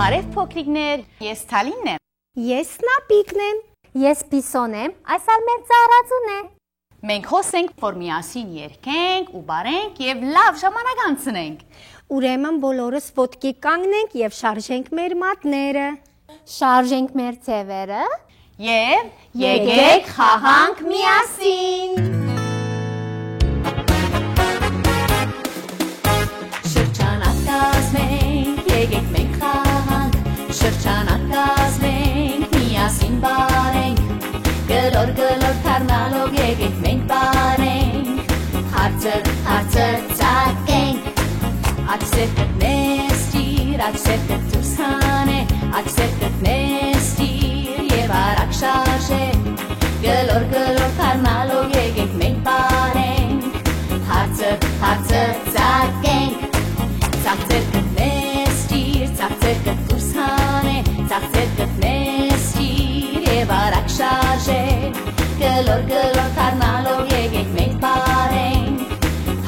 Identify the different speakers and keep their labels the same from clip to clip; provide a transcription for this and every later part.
Speaker 1: Բարև փոքրիկներ, ես Թալինն եմ։
Speaker 2: Ես Նապիկն եմ։
Speaker 3: Ես Պիսոն եմ, այսօր մեր ծառածուն է։
Speaker 1: Մենք խոսենք, որ միասին երգենք ու բարենք եւ լավ ժամանակ անցնենք։
Speaker 2: Ուրեմն բոլորս ոտքի կանգնենք եւ շարժենք մեր մատները։
Speaker 3: Շարժենք մեր ձևերը
Speaker 1: եւ եկեք խաղանք միասին։ Շրջանակ կազմենք, եկեք մենք խաղանք, շրջանակ կազմենք, միասին բարենք, գլոր թարնալով եկեք մենք բարենք, հարցր ծակենք, աջսեր կտնես ճիր, աջսեր կտուս հանե, աջսեր կտնես ճիր և արակ շարժե, գլոր թարնալով եկեք մենք բարենք, հարցր ծակենք, ծաղծեր կտնես ճիր, ծաղծեր կտուս հանե, ծաղծեր կտնես ճիր և արակ շարժե, գլոր թարնալով եկեք մենք բարենք,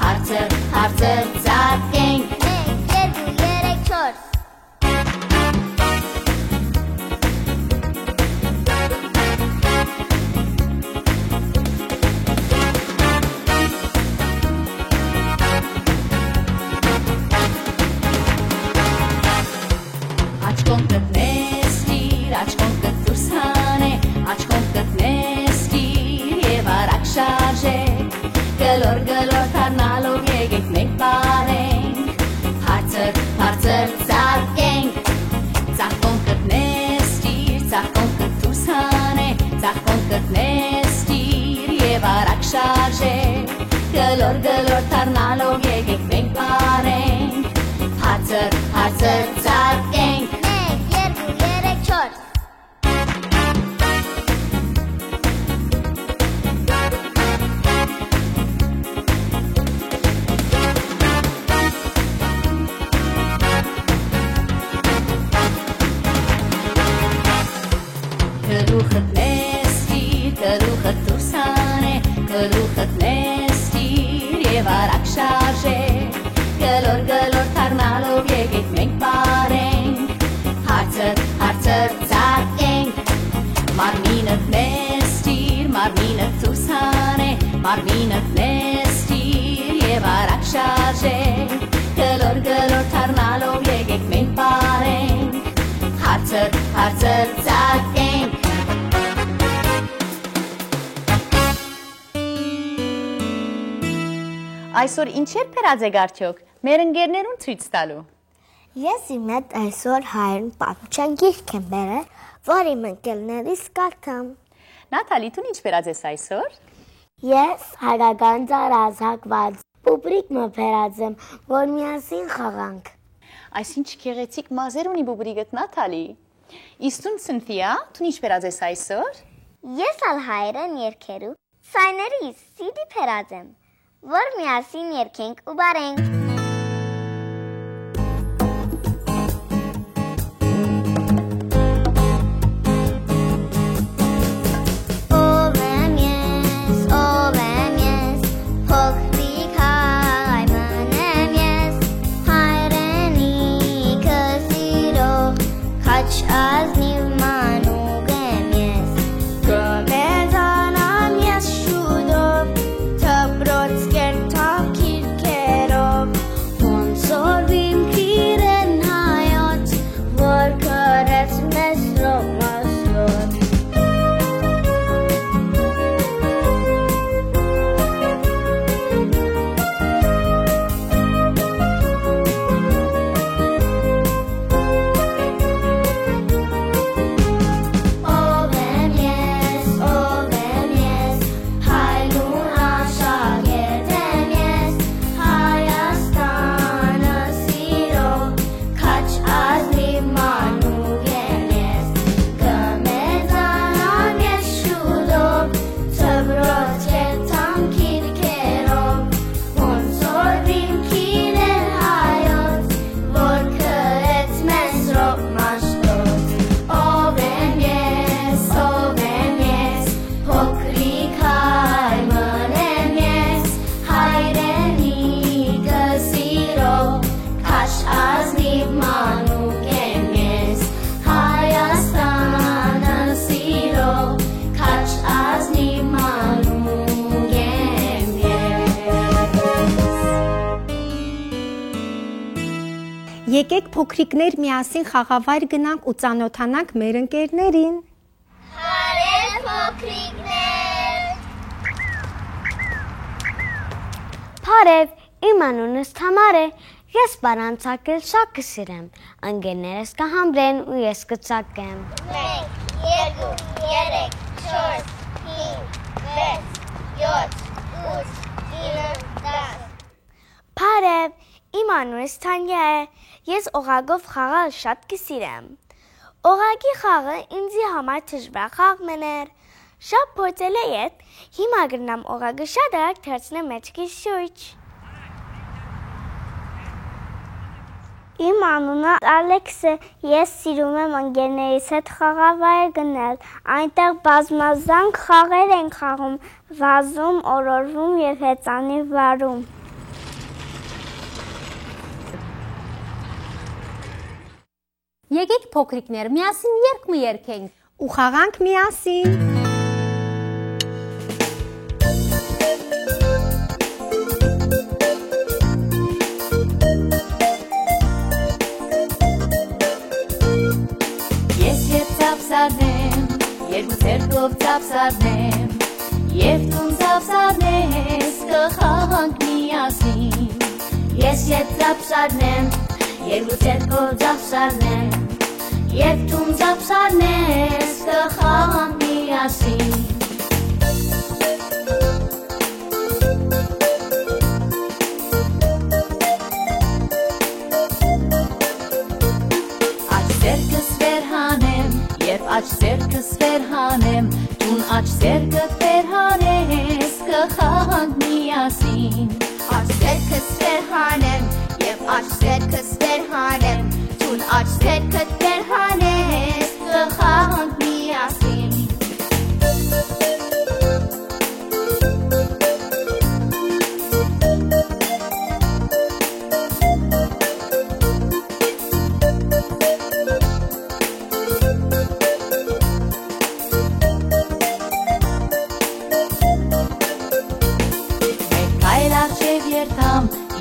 Speaker 1: հարցր ծակենք,
Speaker 4: 1, 2, 3, 4
Speaker 1: Աչքոն կտնես ճիր, աչքոն կտուս հանե, աչքոն կտնես ճիր և արակ շարժե, գլոր թարնալով եկեք մենք բարենք, հարցր ծակենք, ծաղկոն կտնես ճիր, ծաղկոն կտուս հանե, ծաղկոն կտնես ճիր և արակ շարժե, գլոր թարնալով եկեք մենք բարենք, հարցր ծակենք,
Speaker 4: 1, 2, 3, 4
Speaker 1: Գլուխդ նես ճիր, գլուխդ դուրս հանե, գլուխդ նես ճիր և արակ շարժե, գլոր թարնալով եկեք մենք բարենք, հարցր ծակենք, մարմինդ նես ճիր, մարմինդ դուրս հանե, մարմինդ նես ճիր և արակ շարժե, գլոր թարնալով եկեք մենք բարենք, հարցր ծակենք, Այսօր ինչեր պերած եք արդյոք, մեր ընկերներուն ցույց տալու։
Speaker 4: Ես իմ հետ այսօր հայերեն պատմության գիրք եմ բերել, որ իմ ընկերներիս կարդամ։
Speaker 1: Նաթալի, դու ինչ պերած ես այսօր։
Speaker 4: Ես հայկական ծառազակված բուբրիկ մբերած եմ, որ միասին խաղանք։
Speaker 1: Այսինչ գեղեցիկ մազեր ունի բուբրիկդ Նաթալի։ Իստուն Սինթիա, դու ինչ պերած ես այսօր։
Speaker 4: Ես ալ հայերեն երգերու սայների CD պերած եմ, որ միասին երգենք ու բարենք։
Speaker 5: Brotsker ta kirkerov
Speaker 2: Եկեք փոքրիկներ միասին խաղավայր գնանք ու ծանոթանանք մեր ընկերներին։
Speaker 4: Բարև փոքրիկներ։
Speaker 5: Բարև, իմ անունս Թամար է։ Ես բարանցակել շատ կսիրեմ։ Ընկերներս կհամբրեն ու ես կծակեմ։
Speaker 4: 1, 2, 3, 4, 5, 6, 7, 8, 9, 10
Speaker 5: Բարև, իմ անունս Թանյա է։ Ես օղակով խաղալ շատ կսիրեմ։ Օղակի խաղը ինձի համար դժվար խաղն էր։ Շատ փորձել եմ, հիմա գնամ օղակը շատ արագ թռցնեմ մեջքիս շուրջ։
Speaker 4: Իմ անունը Ալեքս է, ես սիրում եմ ընկերներիս հետ խաղավայր գնել, այնտեղ բազմազան խաղեր են խաղում, վազում, օրորվում և հեծանիվ վարում։
Speaker 3: Եկեք փոքրիկներ, միասին երգ մի երգենք։
Speaker 2: Ու խաղանք միասին։
Speaker 1: Երկու ձեռքով ծափսարնեմ, և տուն ծափսարնես, կխաղանք միասին։
Speaker 4: Ես ետ ծափսարնեմ, երկու ձեռքով ծափսարնեմ,
Speaker 1: Եվ տուն ծափսարնես, կխաղանք միասին։ Աջ ձեռքս վեր հանեմ, տուն աջ ձեռքդ վեր հանես, կխաղանք միասին։ Աջ ձեռքս վեր հանեմ, և աջ ձեռքս վեր հանեմ, տուն աջ ձեռքդ վեր հանես, կխաղանք միասին։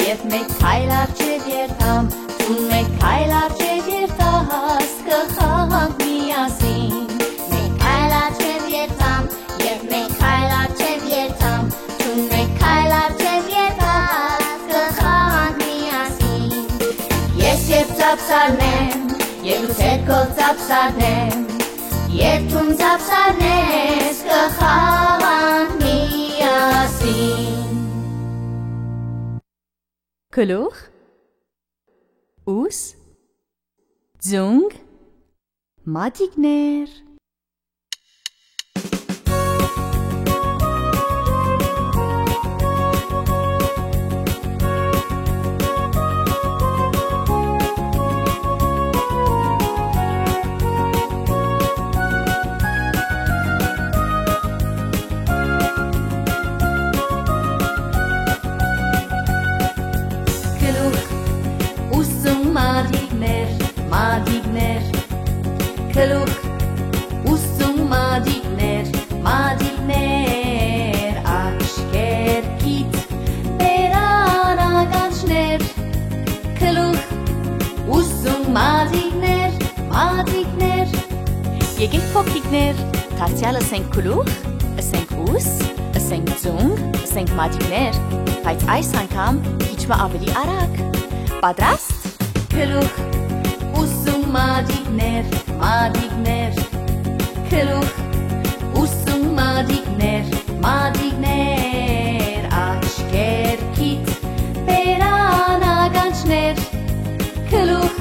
Speaker 1: Եվ մեկ քայլ առջև երթամ, տուն մեկ քայլ առջև երթաս, կխաղանք միասին։
Speaker 4: Մեկ քայլ առջև երթամ, և մեկ քայլ առջև երթամ, տուն մեկ քայլ առջև երթաս, կխաղանք միասին։
Speaker 1: Ես երբ ծափսարնեմ, երկու ձեռքով ծափսարնեմ, և տուն ծափսարնես, կխաղանք միասին։ Գլուխ, ուս, ձունգ, մատիկներ։ Գլուխ, ուսում մադիկներ, մադիկներ, աչքեր, կիտ, բերանականչներ։ Գլուխ, ուսում մադիկներ, մադիկներ։ Եկեք փոքրիկներ, դարձյալ ասենք գլուխ, ասենք ուս, ասենք ձունգ, ասենք մադիկներ, բայց այս անգամ քիչ ավելի արագ։ Պատրաստ։ Գլուխ, ուսում մադիկներ, մադիկներ, գլուխ, ուսում մադիկներ, մադիկներ, աչքեր, կիտ, բերանականչներ, գլուխ,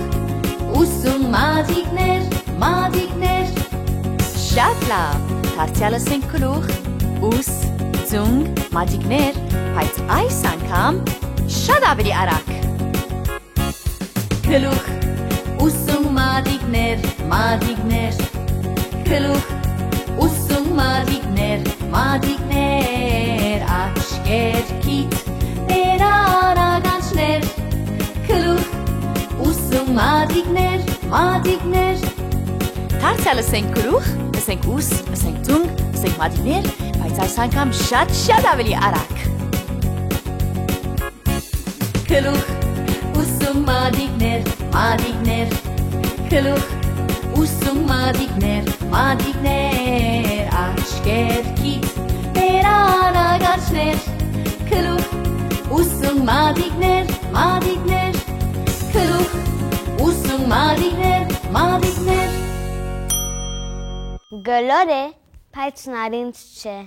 Speaker 1: ուսում մադիկներ, մադիկներ։ Շատ լավ, դարձյալ ասենք գլուխ, ուս, ձունգ, մադիկներ, բայց այս անգամ շատ ավելի արագ։ Գլուխ, ուսում մադիկներ, մադիկներ, գլուխ, ուսում մադիկներ, մադիկներ, աչքեր, կիտ, բերանականչներ, գլուխ, ուսում մադիկներ, մադիկներ։ Դարձյալ ասենք գլուխ, ասենք ուս, ասենք ձունգ, ասենք մադիկներ, բայց այս անգամ շատ ավելի արագ։ Գլուխ, ուսում մադիկներ, մադիկներ Գլուխ ուսում մադիկներ Աչքեր քիթ բերանագարչներ Գլուխ ուսում մադիկներ Գլուխ ուսում մադիկներ
Speaker 5: Գլորը փայցնարինց չէ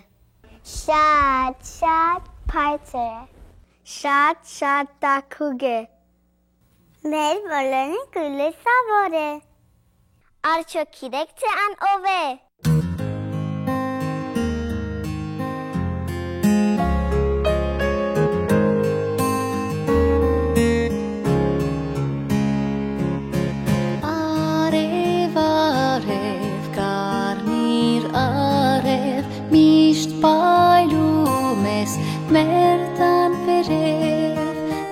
Speaker 4: Շատ փայծը Շատ տաքուկ է Մեր բոլորին գլեսավոր է Արդյոք գիտեք թե ան ով է
Speaker 1: Մեր տան վերև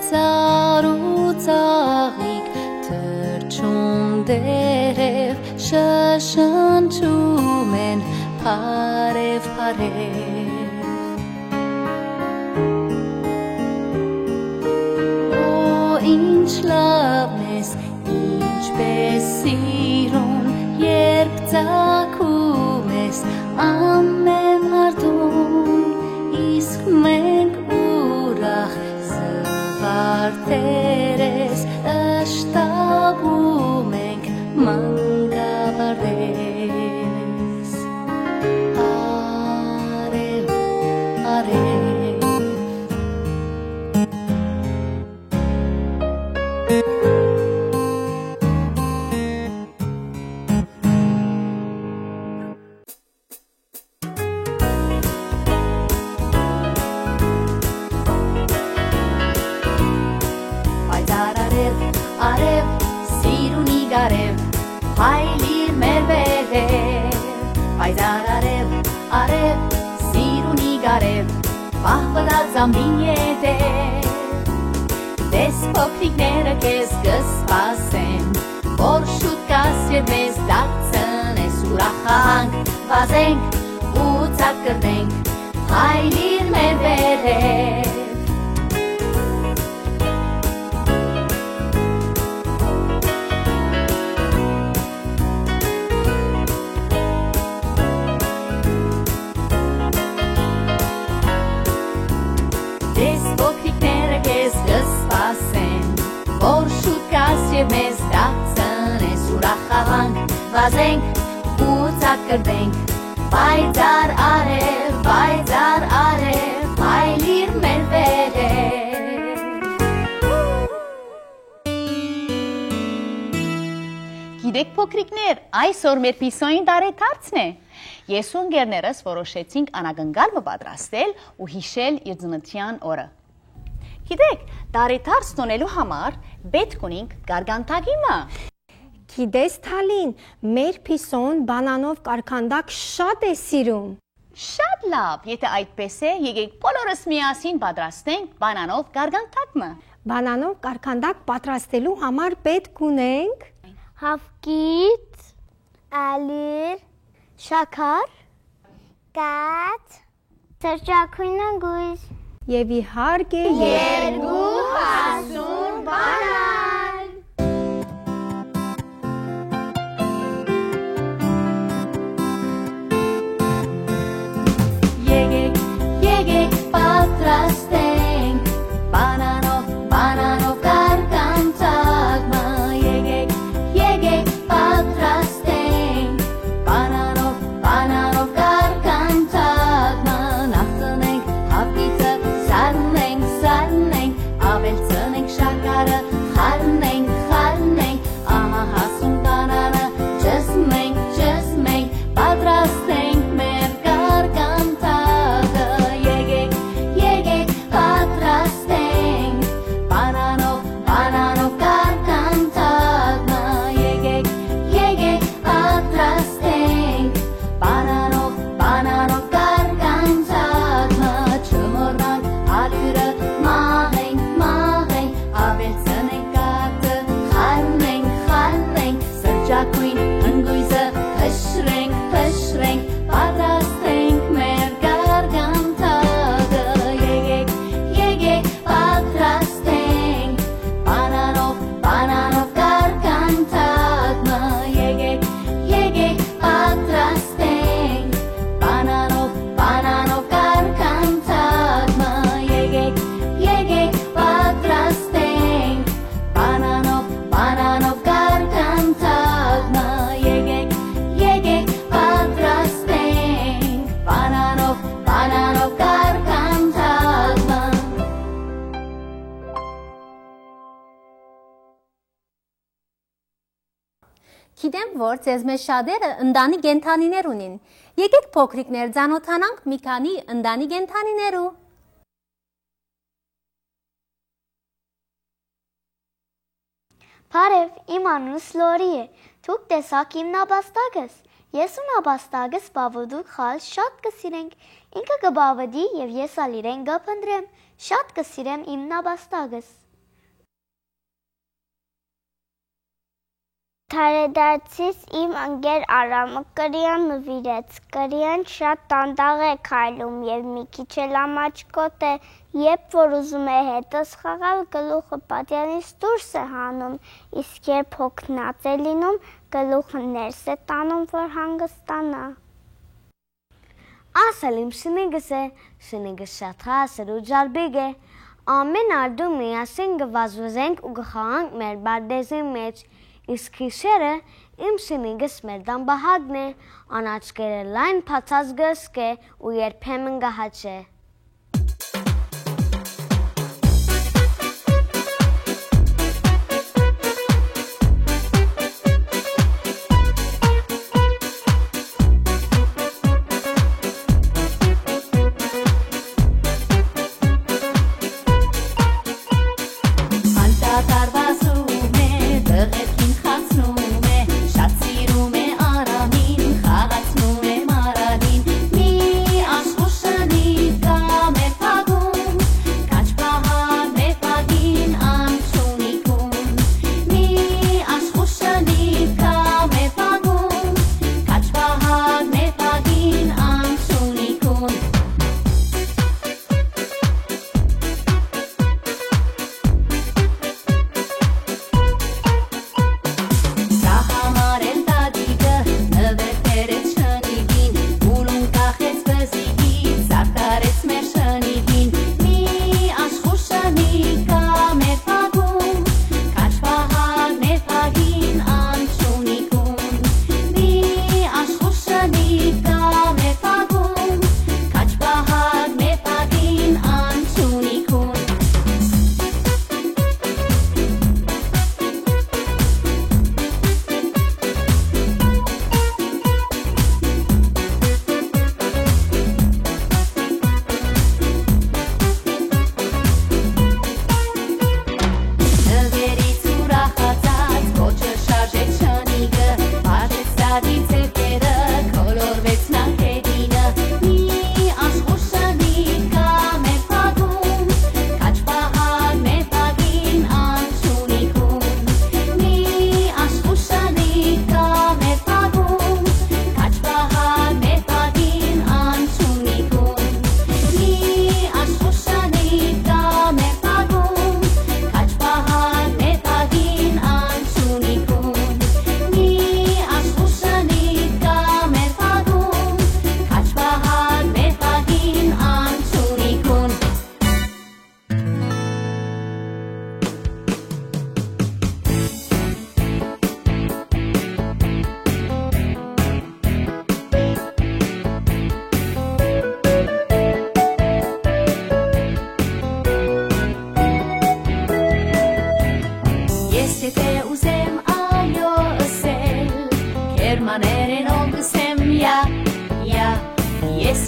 Speaker 1: ծառ ու ծաղիկ թրջում դերև շշնջում են փարև Օ ինչ լավն ես ինչպես սիրուն երբ ծագում ես ամեն արդուն Իսկ մենք ուրախ զվարդերես ըշտաբում ենք մանգավարդերես Արև Արև, սիրունի գարև, հայլիր մեր վերև Պայծառ արև, սիրունի գարև, պահպնած ամբին ետև Դես փոքրիկները քեզ կսպասեն, որ շուտ կաս և մեզ դարձնես ուրախանք Վազենք ու ծակ կրնենք, հայլիր մեր վերև Որ շուտ կաս և մեզ դարձնես ուրախանք Վազենք ու ծակ կրնենք Պայծառ արև, հայլիր մեր վերև
Speaker 6: Գիտեք փոքրիկներ, այսօր մեր պիսոյին դարեթարցն է Ես ու ընկերներս որոշեցինք անագնգալը պատրաստել ու հիշել իր ծննդյան օրը Գիտեք, դարեթարց տոնելու համար պետք ունենք գարգանտակիմը
Speaker 2: Գիտես Թալին, մեր պիսոն բանանով կարկանդակ շատ է սիրում
Speaker 6: Շատ լավ, եթե այդպես է, եկեք բոլորս միասին պատրաստենք բանանով գարգանտակը
Speaker 2: Բանանով կարկանդակ պատրաստելու համար պետք ունենք
Speaker 4: Հավկիթ, ալիր, շաքար, կաթ, սրճակույն անգույս
Speaker 2: Եվ իհարկե
Speaker 1: երկու հասուն բանան Եկեք պատրաստենք բանանով կարկանդակը Եկեք պատրաստենք բանանով կարկանդակը Նախ տնենք հավկիթը Սարնենք, ավելցնենք շաքարը, խառնենք, ահա հասուն բանանը, ճզմենք, պատրաստենք մեր կարկանդակը, եկեք պատրաստենք բանանով կարկանդակը, եկեք պատրաստենք բանանով կարկանդակը, չմոռանք ալյուրը մահենք, ավելցնենք կաթը, խառնենք, սրճակույն ընկույզը փշրենք, պատրաստենք մեր կարկանդակը, եկեք պատրաստենք բանանով կարկանդակը
Speaker 3: Գիտեմ, որ ձեզ մեզ շատերը ընտանի կենդանիներ ունին։ Եկեք փոքրիկներ ծանոթանանք մի քանի ընտանի կենդանիներու։
Speaker 5: Բարև, իմ անունս Լորի է։ Դուք տեսաք իմ նաբաստակս։ Ես ու նաբաստակս բավուդուք խալ շատ կսիրենք։ Ինքը կբավդի և ես ալ իրեն կփնտրեմ։ Շատ կսիրեմ իմ նաբաստակս։
Speaker 4: Թարեդարձից իմ ընկեր Արամը կրիան նվիրեց, կրիան շատ տանդաղ է քայլում և մի քիչ էլ ամաչկոտ է, երբ որ ուզում է հետս խաղալ, գլուխը պատյանից դուրս է հանում, իսկ երբ հոգնած է լինում, գլուխը ներս է տանում, որ հանգստանա։
Speaker 5: Ասել իմ սնիգս է, սնիգս շատ հասր ու ջարբիգ է, ամեն արդու միասին կվազվզենք ու կխաղանք մեր բարդեզի մեջ, իսկ հիշերը իմ սնիգս մեր դամբահագն է, անաչկերը լայն պացած գսկ է ու երբեմն գահաչ է։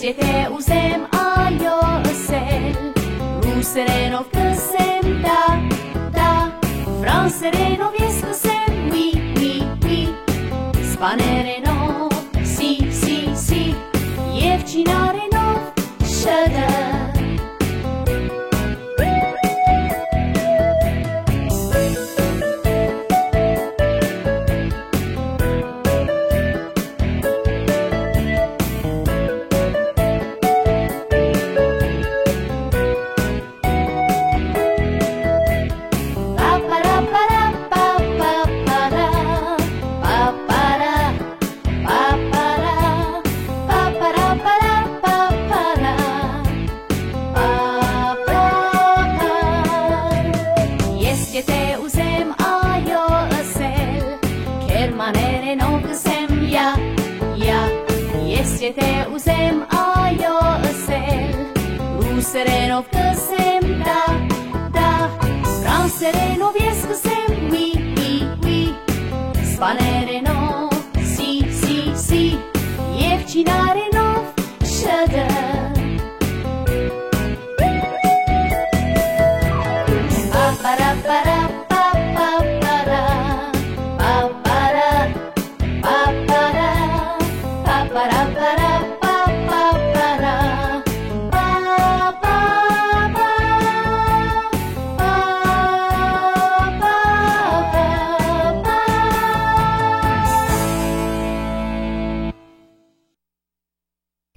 Speaker 1: Եթե ուզեմ այո ասել, ռուսերենով կսեմ դա, ֆրանսերենով ես կսեմ oui, սպաներենով si, և չինարենով շդը։ Եթե ուզեմ այո ասել, ռուսերենով կսեմ դա, ֆրանսերենով ես կսեմ oui, սպաներենով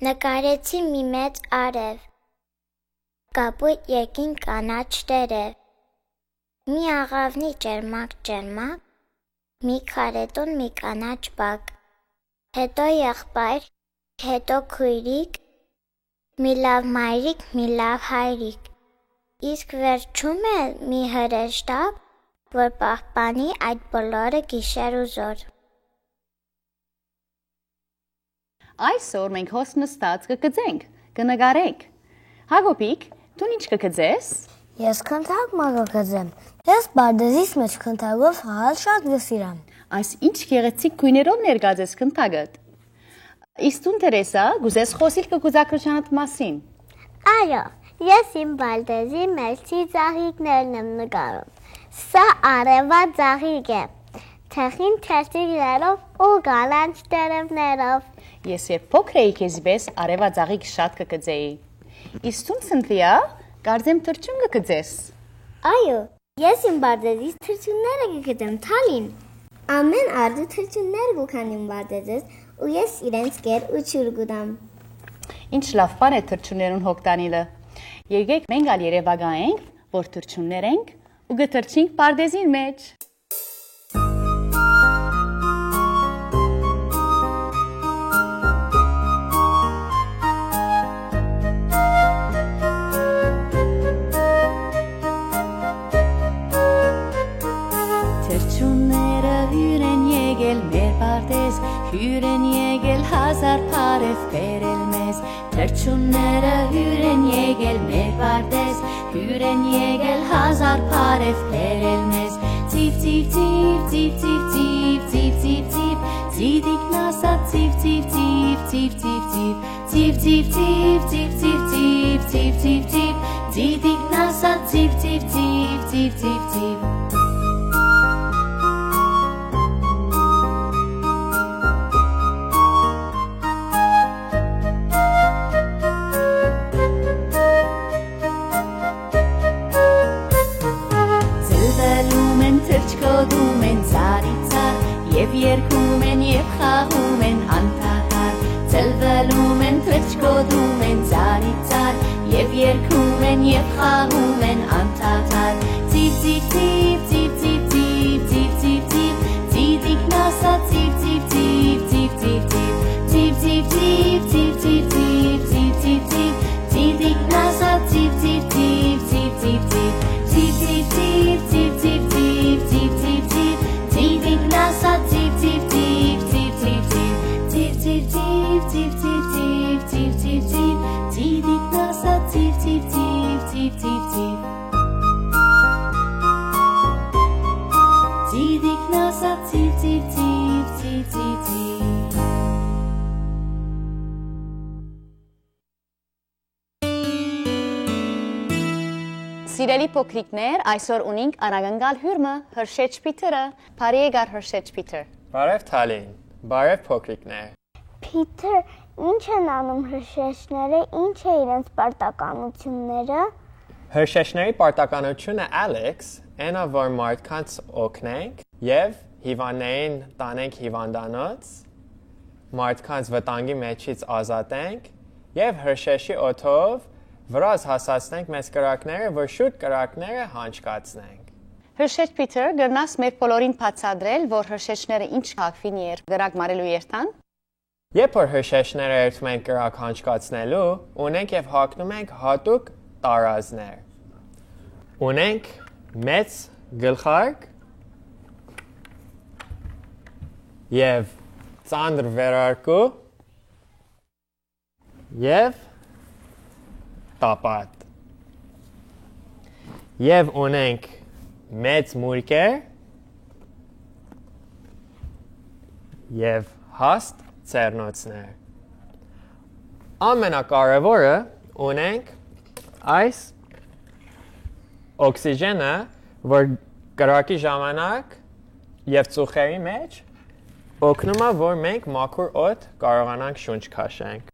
Speaker 4: Նկարեցի մի մեծ արև, կապույտ երկին կանաչ տերև, մի աղավնի ճերմակ, մի քարետուն մի կանաչ բակ, հետո եղբայր, հետո քույրիկ, մի լավ մայրիկ, մի լավ հայրիկ, իսկ վերջում էլ մի հրեշտակ, որ պահպանի այդ բոլորը գիշեր ու զօր։
Speaker 6: Այսօր մենք հոս նստած կգծենք, կնկարենք։ Հակոբիկ, դու ինչ կգծես։
Speaker 5: Ես քնթակ կգծեմ։ Ես բարդեզից մեջ քնթակով խաղալ շատ կսիրամ։
Speaker 6: Այս ինչ գեղեցիկ գույներով ներկայացես քնթակդ։ Իսկ դու Տերեսա, գուզես խոսիլ կգուզակրությանդ մասին։
Speaker 4: Այո, ես իմ բարդեզի մեջի ծաղիկներն եմ նկարում։ Սա արևա ծաղիկ է, թეხին թերթիկներով ու կանաչ տերևներով։
Speaker 6: Ես երբ փոքր էի քեզի պես արևածաղիկ շատ կգծեի։ Իսկ դու Սինթիա, կարծեմ թրջուն կգծես։
Speaker 4: Այո, ես իմ բարդեզից թրջունները կգծեմ Թալին։ Ամեն արդու թրջուններ կուքան իմ բարդեզից ու ես իրենց կեր ու ջուր կուտամ։
Speaker 6: Ինչ լավ բան է թրջուններուն հոգտանիլը։ Եկեք մենք ալ երևակայենք, որ թրջուններ ենք ու գթրջինք բարդեզին մեջ։ Թրջունները հյուր են եկել մեր բարդեզ, հյուր են եկել հազար բարև բերել մեզ։ Թրջունները հյուր են եկել մեր բարդեզ, հյուր են եկել հազար բարև բերել մեզ։ Ծիվ ծիվ ծիվ ծիվ ծիվ ծիվ ծիվ ծիվ ծիվ ծիդիկն ասած ծիվ ծիվ ծիվ ծիվ ծիվ ծիվ ծիվ ծիվ ծիվ ծիվ ծիվ ծիվ ծիվ ծիդիկն ասած ծիվ ծիվ ծիվ ծիվ ծիվ ծիվ Թրջկոդում են ծարիցար, և երգում են, և խաղում են անթահար, ծլվելում են, թրջկոդում են ծարիցար, և երգում են, և խաղում են անթահար, ծիվ ծիվ ծիվ ծիվ ծիվ ծիվ ծիվ ծիվ, ծիդիկն ասած ծիվ ծիվ ծիվ ծիվ ծիվ ծիվ, ծիվ ծիվ ծիվ ծիվ ծիվ ծիվ ծիվ ծիվ, ծիդիկն ասած ծիվ ծիվ ծիվ ծիվ ծիվ ծիվ, ծիվ ծիվ ծիվ ծիվ ծիվ Սիրելի փոքրիկներ, այսօր ունենք անագնգալ հյուրմը, Հրշեջ Փիթերը, բարի եկար Հրշեջ Փիթեր։
Speaker 7: Բարև Թալին, բարև փոքրիկներ։
Speaker 4: Փիթեր, ինչ են անում հրշեջները, ինչ է իրենց պարտականությունները։
Speaker 7: Հրշեջների պարտականությունը Alex, այնա որ մարդկանց օգնենք եւ հիվանդներին տանենք հիվանդանոց, մարդկանց վտանգի մեջից ազատենք եւ հրշեջի օդով վրազ հասացնենք մեզ կրակները, որ շուտ կրակները հանճկացնենք։
Speaker 6: Հրշեջ Փիթեր, գնաս մեր բոլորին բացատրել, որ հրշեջները ինչ հագվին երբ կրակ մարելու երթան։
Speaker 7: Երբ որ հրշեջները երթում են կրակ հանճկացնելու, ունենք եւ հագնում ենք հատուկ տարազներ։ Ունենք մեծ գլխարկ եւ ծանր վերարկու եւ տապատ։ Եվ ունենք մեծ մուրկեր եւ հաստ ծերնոցներ։ Ամենակարևորը ունենք այս օքսիգենը, որ կրակի ժամանակ եւ ծուխերի մեջ օգնում է, որ մենք մաքուր օդ կարողանանք շունչ քաշենք։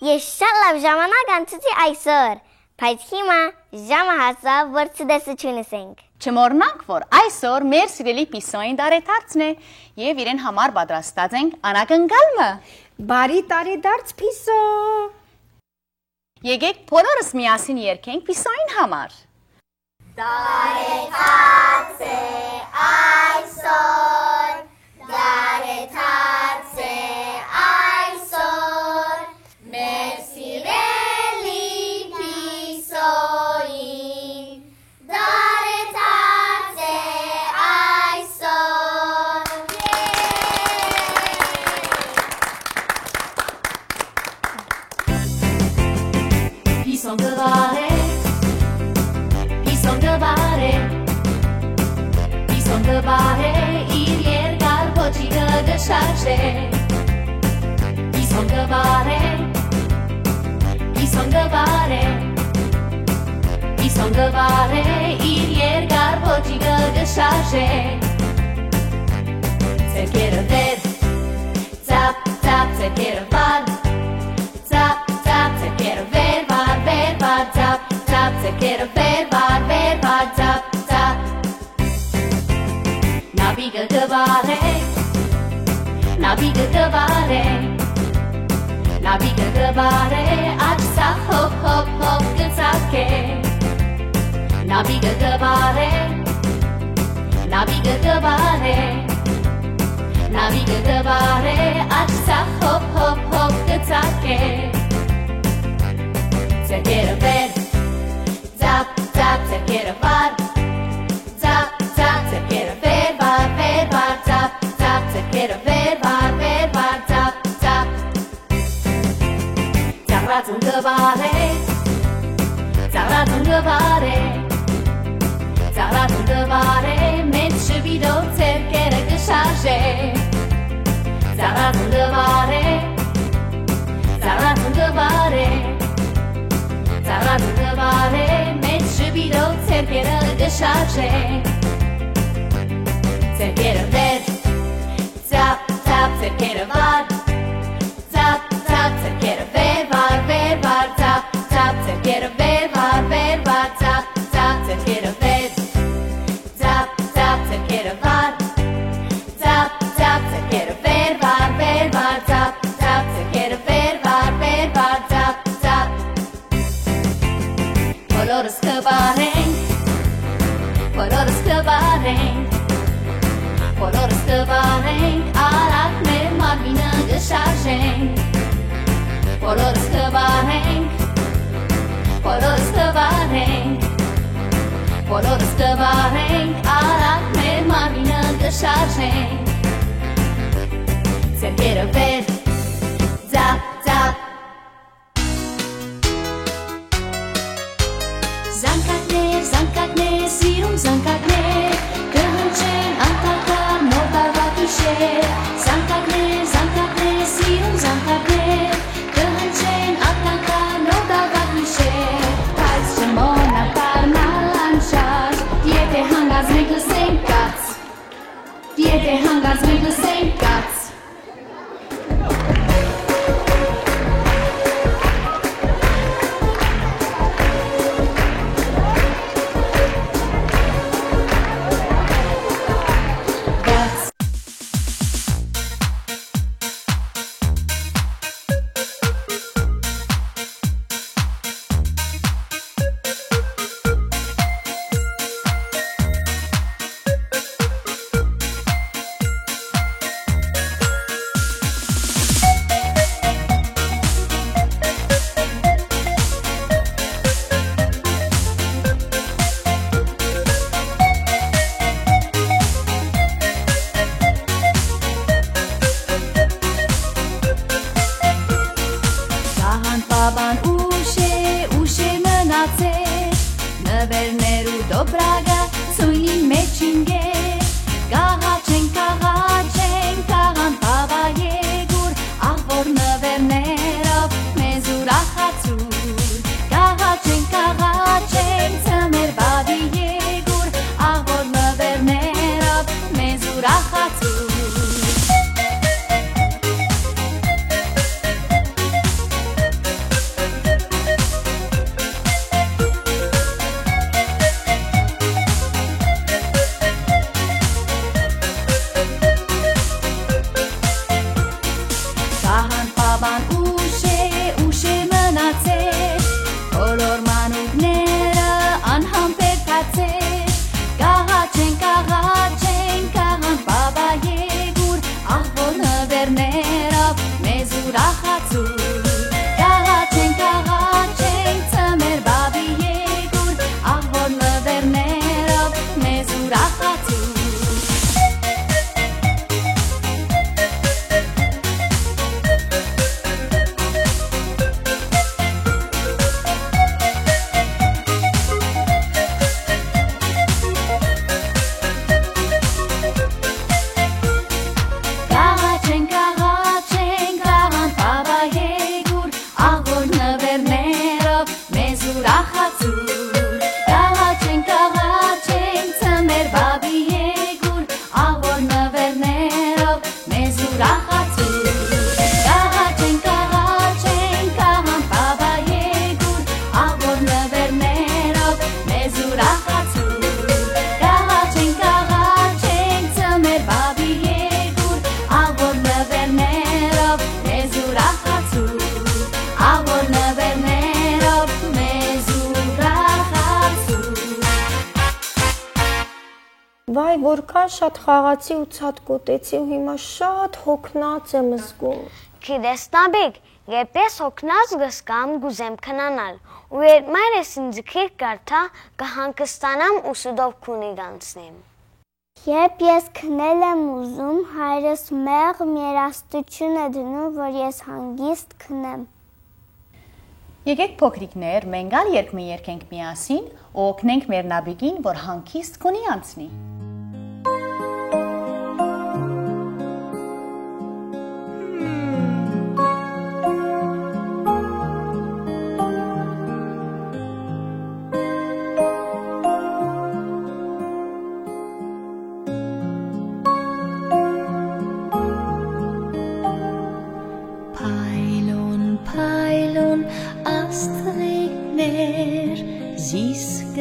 Speaker 5: Ես շատ լավ ժամանակ անցուցի այսօր, բայց հիմա ժամը հասավ, որ ցտեսությունս ենք։
Speaker 6: Չմոռնանք, որ այսօր մեր սիրելի Պիսոյին դարեդարձն է եւ իրեն համար պատրաստած ենք անակնկալը։
Speaker 2: Բարի տարեդարձ Պիսո։
Speaker 6: Եկեք բոլորս միասին երգենք Պիսոյին համար։
Speaker 1: Դարեդարձ է այսօր, դարեդարձ է այսօր, մեր սիրելի Պիսոյին, դարեդարձ է այսօր։ Պիսոն գվարե, Պիսոն գվարե, Պիսոն գվարե, իր երկար փոչիկը գշարջե, Պիսոն գվարե, Պիսոն գվարե, Պիսոն գվարե, իր երկար փոչիկը գշարջե, ձերքերը վեր, ծապ, ծապ, ձերքերը վար, ծապ, ծապ, ձերքերը վեր, վար, ծապ, ծապ, ձերքերը վեր, վար, ծապ, ծապ, նավիգը գվարե, նավիգը գվարե, նավիգը գվարե, աջ ծախ, հոպ, հոպ, հոպ, գծակե, նավիգը գվարե, նավիգը գվարե, նավիգը գվարե, աջ ծախ, հոպ, հոպ, հոպ, գծակե, ձերքերը վեր, ծապ, ծապ, ձերքերը վար, ծապ, ծապ, ձերքերը վեր, վար, ծապ, ծապ, ձերքերը վեր, վար, ծապ, ծապ, ծաղրածուն գվարե, ծաղրածուն գվարե, ծաղրածուն գվարե, մեծ շվիդով ձերքերը գշարժե, ծաղրածուն գվարե, ծաղրածուն գվարե, ծաղրածուն գվարե, մեծ շվիդով ձերքերը գշարժե, ձերքերը վեր, ծապ, ծապ, ձերքերը վար, ծապ, ծապ, ձերքերը վեր, վար, ծապ, ծապ, ձերքերը վեր, վար, ծապ, ծապ, ձերքերը վեր, ծապ, ծապ, ձերքերը վար, ծապ, ծապ, ձերքերը վեր, վար, ծապ, ծապ, ձերքերը վեր, վար, ծապ, ծապ, բոլորս կվարենք, բոլորս կվարենք, բոլորս կվարենք, արագ մեր մարմինը գշարժենք, բոլորս կվարենք, բոլորս կվարենք, բոլորս կվարենք, արագ մեր մարմինը գշարժենք, ձերքերը վեր, ծապ, ծապ, զանգակներ, զանգակներ, սիրում զանգակներ, կհնչեն անտակար նոր տարվա գիշեր, զանգակներ, զանգակներ, սիրում զանգակներ, կհնչեն անտակար նոր տարվա գիշեր, բայց չմոռնա դառնալ անշարժ, եթե հանգած մենք լսենք կաց, եթե հանգած մենք լսենք կաց,
Speaker 2: Վայ, որքան շատ խաղացի ու ցատկոտեցի ու հիմա շատ հոգնած եմ զգում։
Speaker 5: Գիտես նաբիկ, երբ ես հոգնած գսկամ գուզեմ քնանալ, ու երբ մայրս ինձ քիչ կարդա, կհանգստանամ ու սուդով քունի գանցնեմ։
Speaker 4: Երբ ես քնել եմ ուզում, հայրս մեղմ երաստություն է դնում, որ ես հանգիստ քնեմ։
Speaker 6: Եկեք փոքրիկներ, մենք ալ երգ երկենք միասին ու օգնենք մեր նաբիկին, որ հանգիստ քունի անցնի։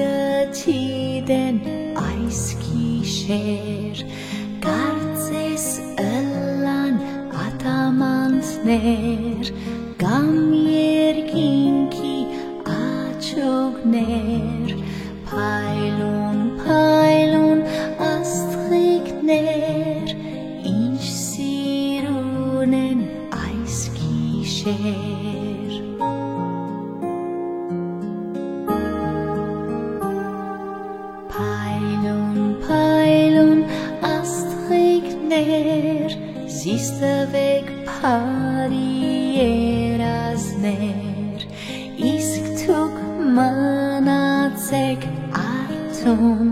Speaker 1: Զիսկթիդեն այս գիշեր կարծես ըլան ատամանցներ կամ երկինքի աչուկներ փայլուն աստղիկներ ինչ սիրուն են այս գիշեր Փայլուն աստղիկներ զիստվեք փարի երազներ իսկ թուք մնացեք արթուն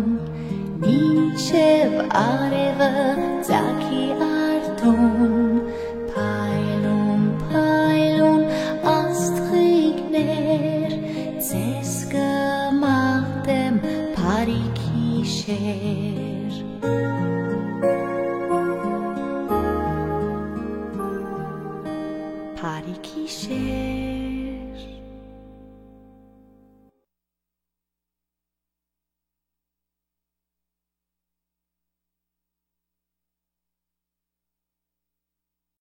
Speaker 1: մինչև արևը ծագի արտուն Փայլուն աստղիկներ ձեզ կմաղթեմ փարի գիշեր Փարի գիշեր